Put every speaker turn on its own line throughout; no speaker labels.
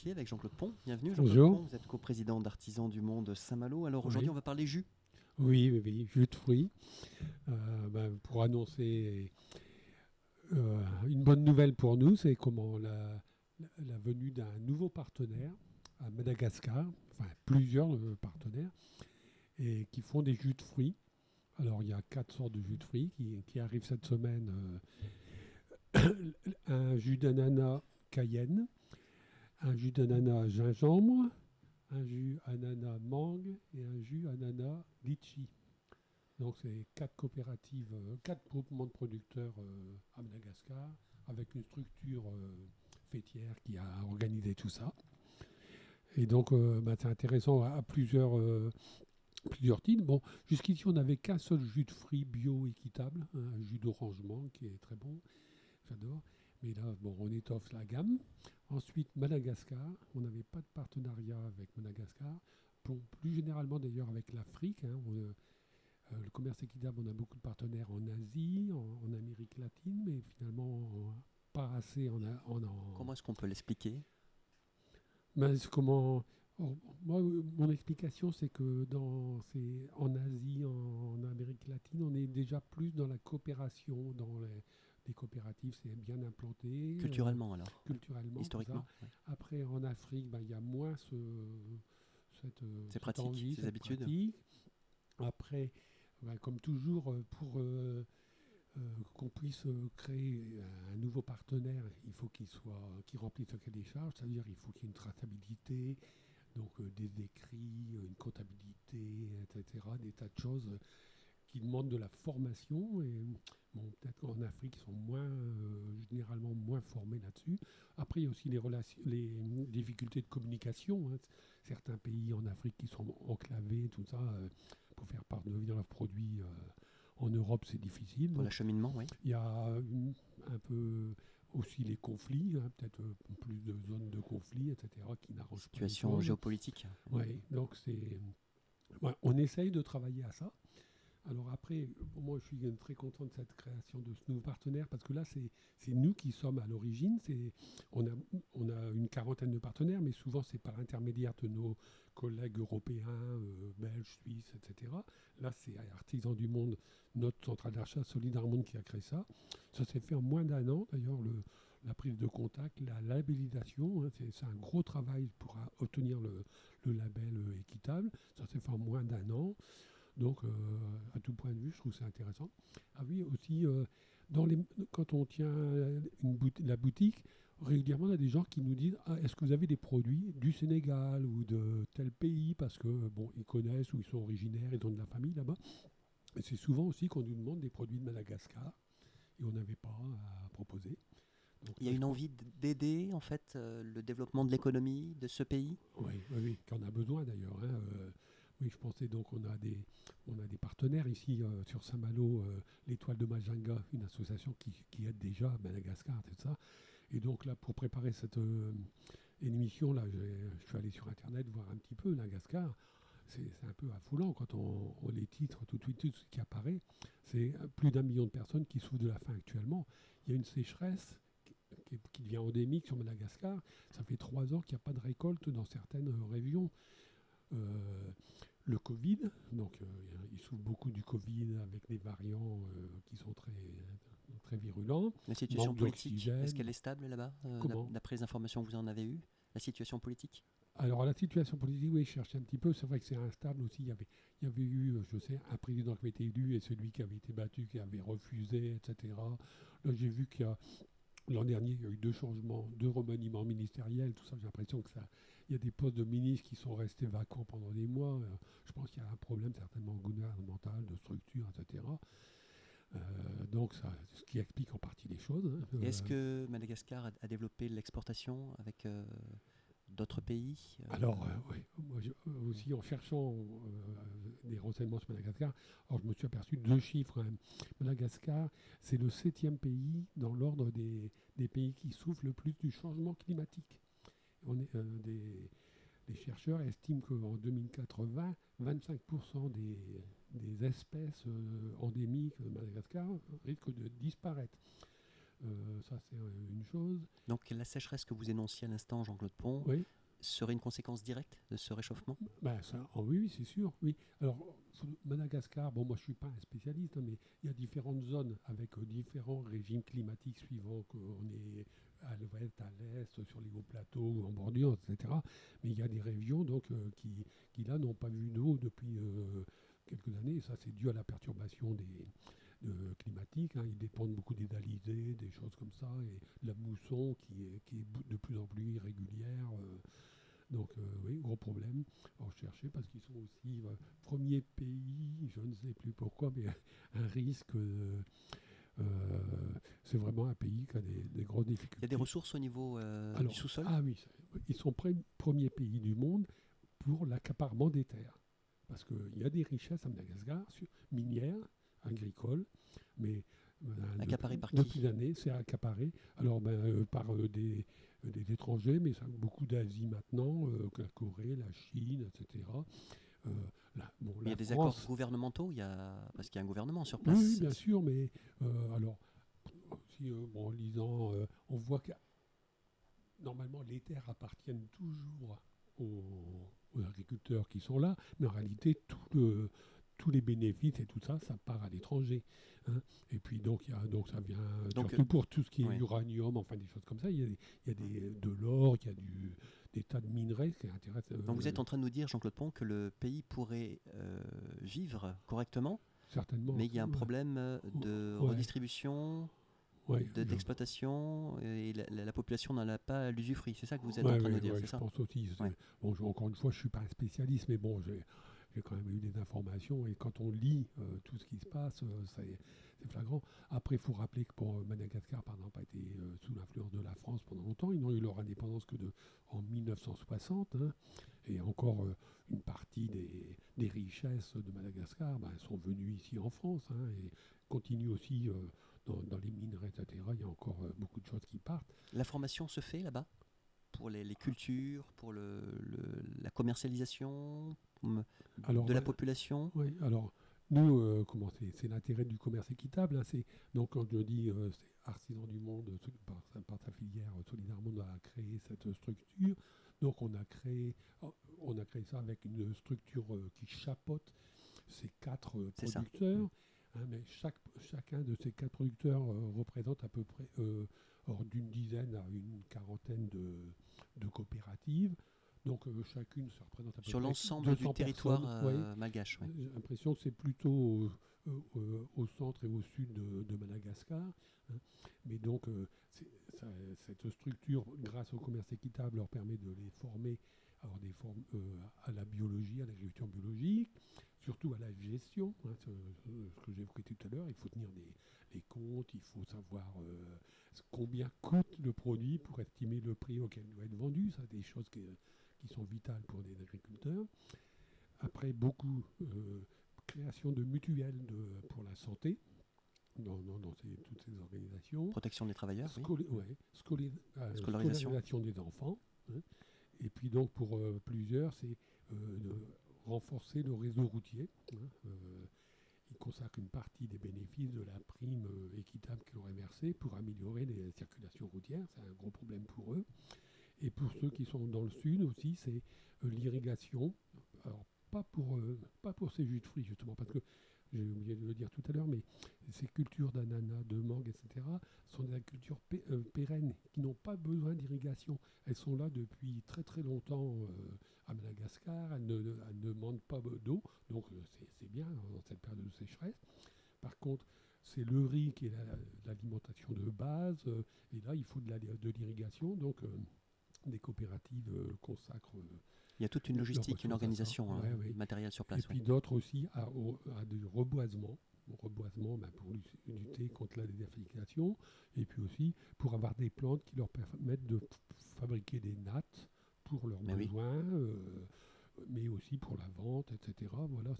Fruitier avec Jean-Claude Pont. Bienvenue Jean-Claude
Bonjour.
Pont, vous êtes coprésident d'Artisans du Monde Saint-Malo. Alors aujourd'hui
Oui.
on va parler jus.
Oui, jus de fruits. Pour annoncer une bonne nouvelle pour nous, c'est comment la venue d'un nouveau partenaire à Madagascar, enfin plusieurs partenaires, et qui font des jus de fruits. Alors il y a 4 sortes de jus de fruits qui arrivent cette semaine. Un jus d'ananas cayenne, un jus d'ananas gingembre, un jus ananas mangue et un jus ananas litchi. Donc c'est 4 coopératives, 4 groupements de producteurs à Madagascar, avec une structure fêtière qui a organisé tout ça. Et donc c'est intéressant à plusieurs titres. Bon, jusqu'ici on n'avait qu'un seul jus de fruits bio équitable, un jus d'orange mangue qui est très bon, j'adore. Mais là, on étoffe la gamme. Ensuite, Madagascar, on n'avait pas de partenariat avec Madagascar. Plus généralement d'ailleurs avec l'Afrique. Le commerce équitable, on a beaucoup de partenaires en Asie, en Amérique latine, mais finalement pas assez
Comment est-ce qu'on peut l'expliquer?
C'est comment. Moi, mon explication, c'est que en Asie, en Amérique latine, on est déjà plus dans la coopération, dans les coopératives, c'est bien implanté.
Culturellement alors?
Culturellement,
historiquement
tout ça. Après, en Afrique, il y a moins
C'est
cette
pratique,
envie,
ces
cette
habitudes.
pratique. Après, comme toujours, pour qu'on puisse créer un nouveau partenaire, il faut qu'il remplisse le cahier des charges, c'est-à-dire il faut qu'il y ait une traçabilité, donc des écrits, une comptabilité, etc., des tas de choses qui demandent de la formation. Et peut-être qu'en Afrique, ils sont généralement moins formés là-dessus. Après, il y a aussi les difficultés de communication. Certains pays en Afrique qui sont enclavés, tout ça, pour faire parvenir leurs produits en Europe, c'est difficile.
Pour l'acheminement, oui.
Il y a un peu aussi les conflits, peut-être plus de zones de conflit, etc., qui n'arrangent pas les
Situation
choses.
géopolitique.
Oui, donc on essaye de travailler à ça. Alors après, moi, je suis très content de cette création de ce nouveau partenaire parce que là, c'est nous qui sommes à l'origine. On a une quarantaine de partenaires, mais souvent, c'est par l'intermédiaire de nos collègues européens, belges, suisses, etc. Là, c'est Artisans du Monde, notre centrale d'achat Solidar Monde qui a créé ça. Ça s'est fait en moins d'1 an. D'ailleurs, la prise de contact, la labellisation, c'est un gros travail pour obtenir le label équitable. Ça s'est fait en moins d'1 an. Donc, à tout point de vue, je trouve ça intéressant. Ah oui, aussi, quand on tient la boutique, régulièrement, il y a des gens qui nous disent est-ce que vous avez des produits du Sénégal ou de tel pays? Parce que, ils connaissent ou ils sont originaires, ils ont de la famille là-bas. Et c'est souvent aussi qu'on nous demande des produits de Madagascar et on n'avait pas à proposer. Donc,
il y a une envie d'aider en fait le développement de l'économie de ce pays?
Oui, qu'on a besoin d'ailleurs. Oui, je pensais donc on a des partenaires ici sur Saint-Malo, l'Étoile de Majinga, une association qui aide déjà à Madagascar, tout ça. Et donc là, pour préparer cette émission, là, je suis allé sur Internet voir un petit peu Madagascar. C'est un peu affolant quand on les titres, tout ce qui apparaît. C'est plus d'1 million de personnes qui souffrent de la faim actuellement. Il y a une sécheresse qui devient endémique sur Madagascar. Ça fait 3 ans qu'il n'y a pas de récolte dans certaines régions. Le Covid, donc ils souffrent beaucoup du Covid avec des variants qui sont très, très virulents.
La situation
Manque
politique,
d'oxygène.
est-ce qu'elle est stable là-bas d'après les informations que vous en avez eues? La situation politique?
Alors la situation politique, oui, je cherchais un petit peu. C'est vrai que c'est instable aussi. Il y avait eu, je sais, un président qui avait été élu et celui qui avait été battu, qui avait refusé, etc. Là, j'ai vu l'an dernier, il y a eu 2 changements, 2 remaniements ministériels, tout ça. J'ai l'impression il y a des postes de ministres qui sont restés vacants pendant des mois. Je pense qu'il y a un problème certainement gouvernemental, de structure, etc. Donc, ce qui explique en partie les choses.
Est-ce que Madagascar a développé l'exportation avec d'autres pays?
Alors, oui, moi, aussi en cherchant des renseignements sur Madagascar, alors je me suis aperçu de 2 chiffres. Madagascar, c'est le 7e pays dans l'ordre des pays qui souffrent le plus du changement climatique. Les chercheurs estiment qu'en 2080, 25% des espèces endémiques de Madagascar risquent de disparaître. Ça, c'est une chose.
Donc la sécheresse que vous énonciez à l'instant, Jean-Claude Pont,
Oui.
serait une conséquence directe de ce réchauffement?
Ben, ça, oui, oui, c'est sûr. Oui. Alors, Madagascar, bon, moi je ne suis pas un spécialiste, hein, mais il y a différentes zones avec différents régimes climatiques suivant qu'on est à l'ouest, à l'est, sur les hauts plateaux ou en bordure, etc. Mais il y a des régions donc, qui là, n'ont pas vu d'eau depuis quelques années. Et ça, c'est dû à la perturbation climatique. Hein. Ils dépendent beaucoup des alizés, des choses comme ça, et la mousson qui est de plus en plus irrégulière. Donc oui, gros problème à rechercher parce qu'ils sont aussi premier pays, je ne sais plus pourquoi, mais un risque. C'est vraiment un pays qui a des grosses difficultés.
Il y a des ressources au niveau
Alors,
du sous-sol?
ah oui, ils sont premier pays du monde pour l'accaparement des terres. Parce qu'il y a des richesses à Madagascar, minières, agricoles, mais
Accaparé par
depuis
qui?
des années, c'est accaparé. Alors, par des étrangers, mais ça, beaucoup d'Asie maintenant, la Corée, la Chine, etc.
Il y a des accords gouvernementaux, parce qu'il y a un gouvernement sur place.
Oui, bien sûr, mais alors, si, en lisant, on voit que normalement les terres appartiennent toujours aux agriculteurs qui sont là, mais en réalité, tous les bénéfices et tout ça, ça part à l'étranger. Hein. Et puis donc ça vient surtout pour tout ce qui est uranium, enfin des choses comme ça. Il y a de l'or, il y a des tas de minerais qui intéressent.
Donc vous êtes en train de nous dire, Jean-Claude Pont, que le pays pourrait vivre correctement,
certainement,
mais il y a un problème de redistribution, d'exploitation, et la population n'en a pas l'usufruit. C'est ça que vous êtes en train de dire, c'est ça?
Je pense aussi. Bon, encore une fois, je ne suis pas un spécialiste, mais bon, j'ai quand même eu des informations, et quand on lit tout ce qui se passe, c'est flagrant. Après, il faut rappeler que pour Madagascar, par exemple, a été sous l'influence de la France pendant longtemps. Ils n'ont eu leur indépendance que en 1960, hein, et encore une partie des richesses de Madagascar sont venues ici en France, hein, et continuent aussi dans les minerais, etc. Il y a encore beaucoup de choses qui partent.
La formation se fait là-bas pour les cultures, pour la commercialisation de la population?
Oui, alors nous, c'est l'intérêt du commerce équitable. Hein, donc quand je dis c'est Artisans du Monde, par sa filière Solidaire Monde a créé cette structure. Donc on a créé ça avec une structure qui chapeaute ces 4 producteurs. Hein, mais chacun de ces 4 producteurs représente à peu près d'une dizaine à une quarantaine de coopératives. Donc chacune se représente à peu près
sur l'ensemble du territoire malgache. Ouais.
J'ai l'impression que c'est plutôt au centre et au sud de Madagascar. Hein. Mais donc cette structure, grâce au commerce équitable, leur permet de les former à la biologie, à l'agriculture biologique, surtout à la gestion. Hein, ce que j'ai évoqué tout à l'heure, il faut tenir les comptes, il faut savoir combien coûte le produit pour estimer le prix auquel il doit être vendu. Ça, des choses qui sont vitales pour les agriculteurs. Après, beaucoup création de mutuelles pour la santé dans toutes ces organisations.
Protection des travailleurs,
scolarisation des enfants. Hein. Et puis donc pour plusieurs, c'est de renforcer le réseau routier. Hein. Ils consacrent une partie des bénéfices de la prime équitable qu'ils auraient versée pour améliorer les circulations routières. C'est un gros problème pour eux. Et pour ceux qui sont dans le sud aussi, c'est l'irrigation. Alors, pas pour ces jus de fruits, justement, parce que j'ai oublié de le dire tout à l'heure, mais ces cultures d'ananas, de mangue, etc., sont des cultures pérennes qui n'ont pas besoin d'irrigation. Elles sont là depuis très très longtemps à Madagascar. Elles ne demandent pas d'eau, donc c'est bien dans cette période de sécheresse. Par contre, c'est le riz qui est l'alimentation de base, et là, il faut de l'irrigation, donc des coopératives consacrent.
Il y a toute une logistique, une organisation matérielle sur place.
Et puis d'autres aussi à du reboisement. Reboisement pour lutter contre la désertification, et puis aussi pour avoir des plantes qui leur permettent de fabriquer des nattes pour leurs besoins, mais aussi pour la vente, etc. Voilà,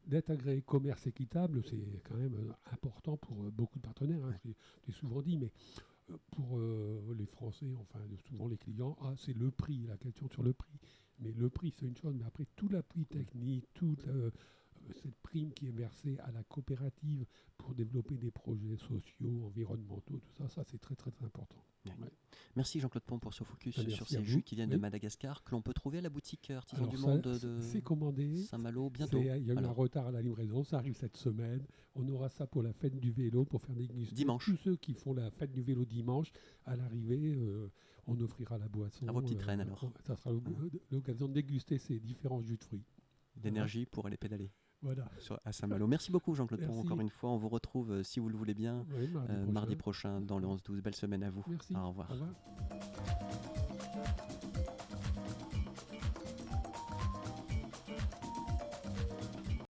d'être agréé commerce équitable, c'est quand même important pour beaucoup de partenaires. Hein. Je l'ai souvent dit, mais pour les Français, enfin souvent les clients, c'est le prix, la question sur le prix. Mais le prix, c'est une chose, mais après tout l'appui technique, cette prime qui est versée à la coopérative pour développer des projets sociaux, environnementaux, tout ça, c'est très très important.
Oui.
Ouais.
Merci Jean-Claude Pont pour ce focus
Merci
sur
à
ces
vous.
jus qui viennent de
Oui.
Madagascar, que l'on peut trouver à la boutique Artisan
Alors
du
ça,
Monde de
c'est commandé.
Saint-Malo bientôt.
Il y a eu un
Alors,
retard à la livraison, ça arrive cette semaine. On aura ça pour la fête du vélo, pour faire déguster.
Dimanche.
Tous ceux qui font la fête du vélo dimanche, à l'arrivée, on offrira la boisson.
À vos petites reines, alors.
Ça sera l'occasion de déguster ces différents jus de fruits.
d'énergie pour aller pédaler
Voilà.
à Saint-Malo. Merci beaucoup Jean-Claude Pont,
Merci.
encore une fois. On vous retrouve, si vous le voulez bien,
Oui,
mardi prochain dans le 11-12. Belle semaine à vous.
Merci.
Au revoir.
Au revoir.